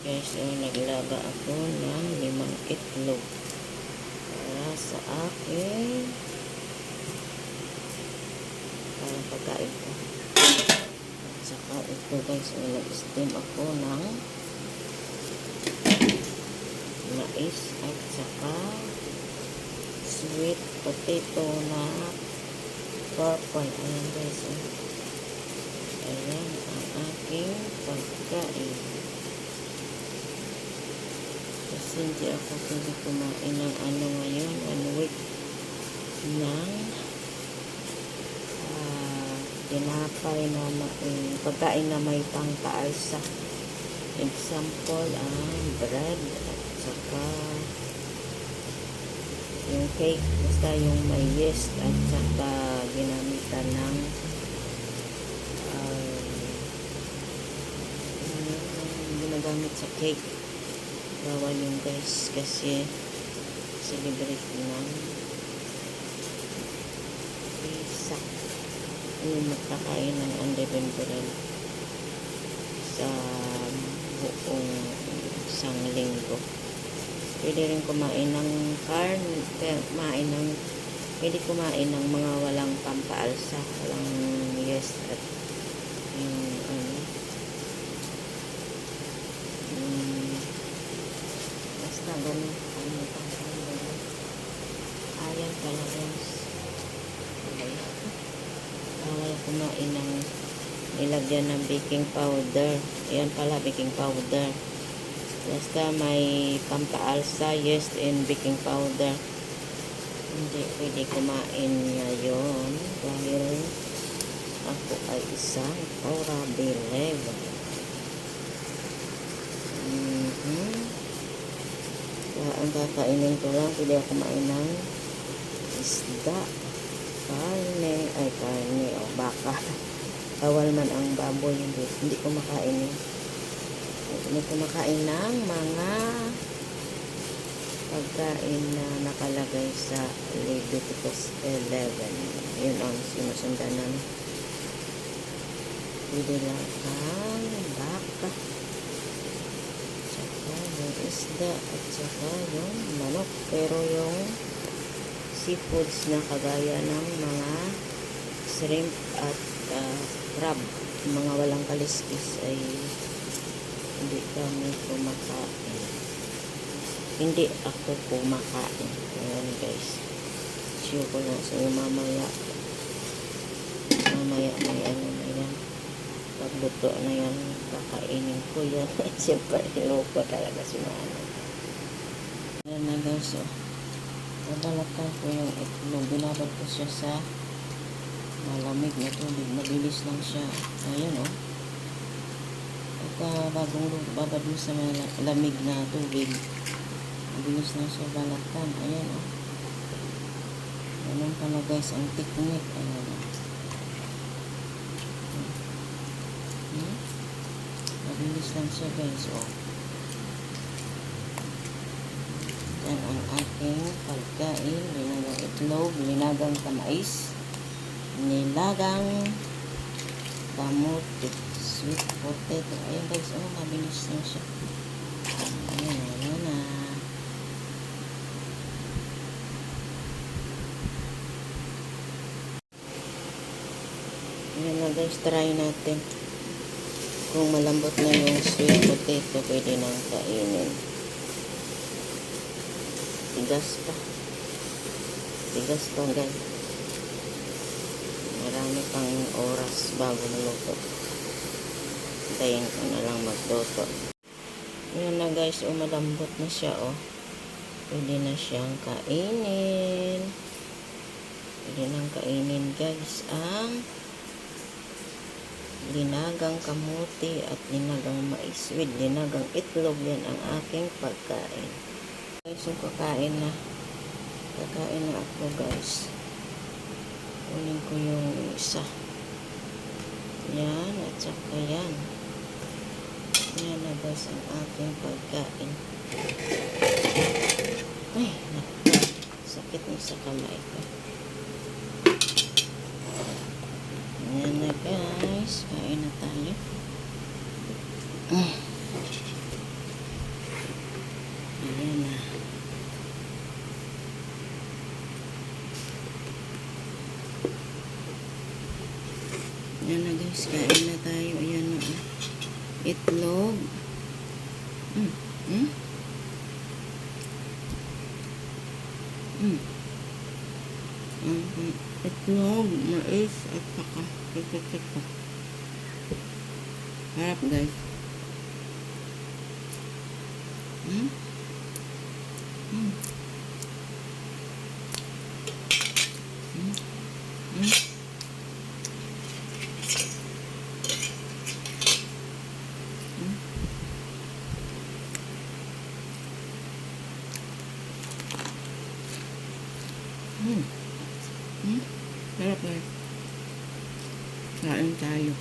Guys, so naglaga ako ng 5 itlog para sa akin para pagkain ko. At saka ito guys, so nag-steam ako ng mais at saka sweet potato na purple. Ayan guys, ayan ang aking pagkain. Kasi hindi ako pwede kumain ng ano ngayon, 1 week ng tinapay na pagkain na may pangkaalsa. Example, bread at saka yung cake, basta yung may yeast at saka ginamitan ng ginagamit sa cake. Bawal yung guys kasi celebrate ng isa yung magkakain ng unleavened bread sa buong isang linggo. Pwede rin kumain ng pwede kumain ng mga walang pampaalsa, walang yeast at yung basta ganun ayan pala guys. Bawal kumain ng nilagyan ng baking powder. Ayan pala, baking powder. Basta may pampaalsa, yeast and baking powder. Hindi pwede kumain ngayon dahil ako ay isang Torah believer. Ang kakainin ko lang, pwede ako kumain ng isda, karne o baka. Bawal man ang baboy, hindi ko makain hindi ko makain ng mga pagkain na nakalagay sa Leviticus 11. Yun ang sinusundan namin. Pwede lang ang baka, saka yung isda at saka yung manok. Pero yung seafoods na kagaya ng mga shrimp at crab, mga walang kaliskis ay hindi kami kumakain. Hindi ako kumakain. Ayan guys, sure ko na sa mamaya may ano na yan, pagluto na yan kakainin ko yan. Siyempre loko talaga si mama. Ayan na guys, so nabalatan ko yung itlog, binabad ko siya sa malamig na tubig, mabilis lang siya. Ayan pagka bagong babad mo sa malamig na tubig, mabilis lang siya balatan. Ayan ganun pala guys ang technique. Ayan mabilis lang siya guys. Yan ang aking pagkain, linagang itlog, linagang kamais, nilagang kamote, sweet potato. Ayan guys, mabilis lang siya. Ayan na. Ayan na guys, try natin. Kung malambot na yung sweet potato, pwede nang kainin. Tigas pa guys. Marami pang oras bago maluto. Hintayin ko na lang magluto. Ayan na guys, malambot na siya pwede na siyang kainin. Pwede nang kainin guys ang linagang kamote at linagang mais with linagang itlog. Yan ang aking pagkain guys. So kakain na ako guys. Kunin ko yung isa. Yan at saka yan na guys ang aking pagkain. Ay sakit na sa kamay ko. Yan na guys, kain na tayo. Ayan na guys, kain na tayo. Ayan na. Itlog. Mm. Mm. Mm. Itlog, mais, at saka ito. Harap guys. Mm. Mm. Mm. Mm. Mm. Mm. Sarap guys. Kain tayo.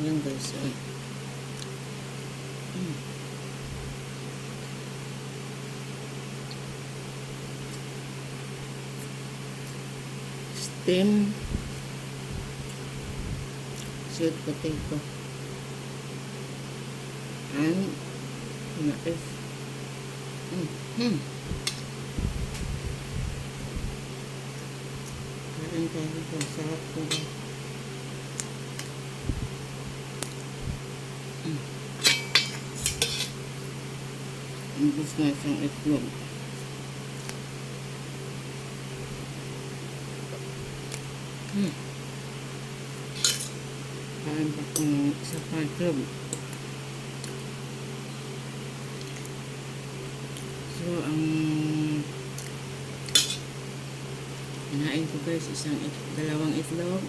Ayan guys. Steam sweet potato and mais. Kain tayo sa sarap ko ba? Imbis na isang itlog. Kain pa ko ng isa pa itlog. So, ang kinain ko guys, dalawang itlog.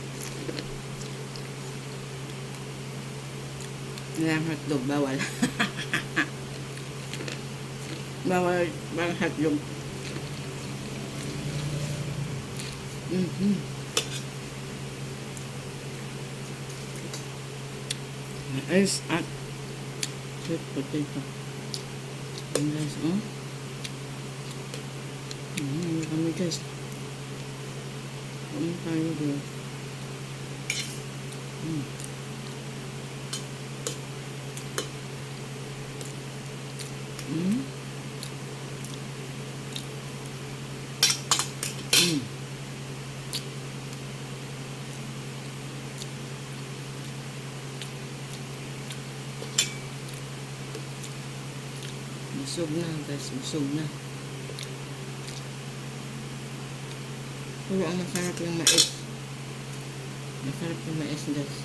Walang hotdog, bawal. Bawal bang hotdog. Mais at sweet potato. Ayan guys, kami guys. Kami tayo guys. Busog na guys, busog na. Pero ang masarap yung mais. Masarap yung mais guys.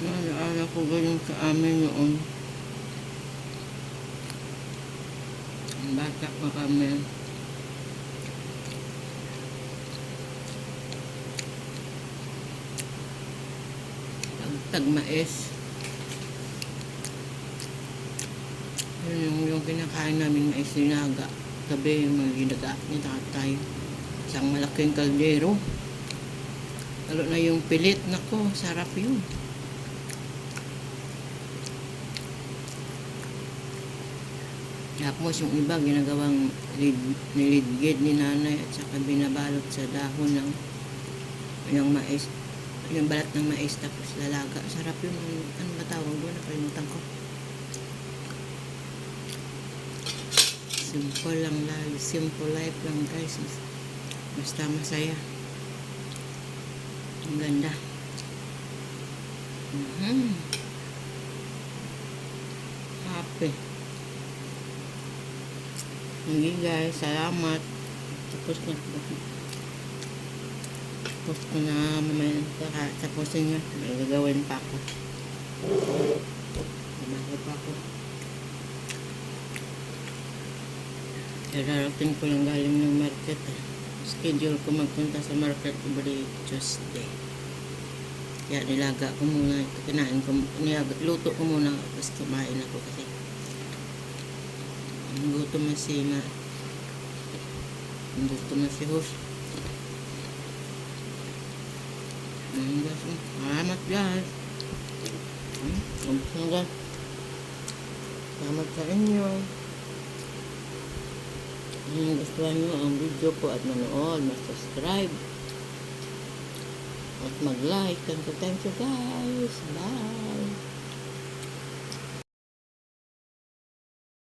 Naalala ko ganyan sa amin noon. Bata pa kami. tagmais. Yung kinakain namin mais sinaga. Gabi yung mga ginaga ni tatay. Isang malaking kaldero. Lalo na yung pilit. Nako, sarap yun. Tapos yung iba ginagawang nilidgid ni nanay at saka binabalot sa dahon ng yung mais. Yung balat ng mais tapos lalaga. Sarap yun. Ano ba tawag doon? Nakalimutan ko. Simple lang life. Simple life lang guys. Basta masaya. Ang ganda. Happy. Hindi guys. Salamat. Tapos na mamaya tapusin nyo. May gagawin pa ako. Kumain pa ako. Darating ko lang galing ng market. Schedule ko magpunta sa market every Tuesday. Kaya nilaga ko muna. Kinain ko. Luto ko muna. Tapos kumain ako kasi gutom na si host. Salamat guys. Salamat sa inyo. Kung gustuhan nyo ang video ko at manood, mag-subscribe at mag-like. Thank you guys. Bye.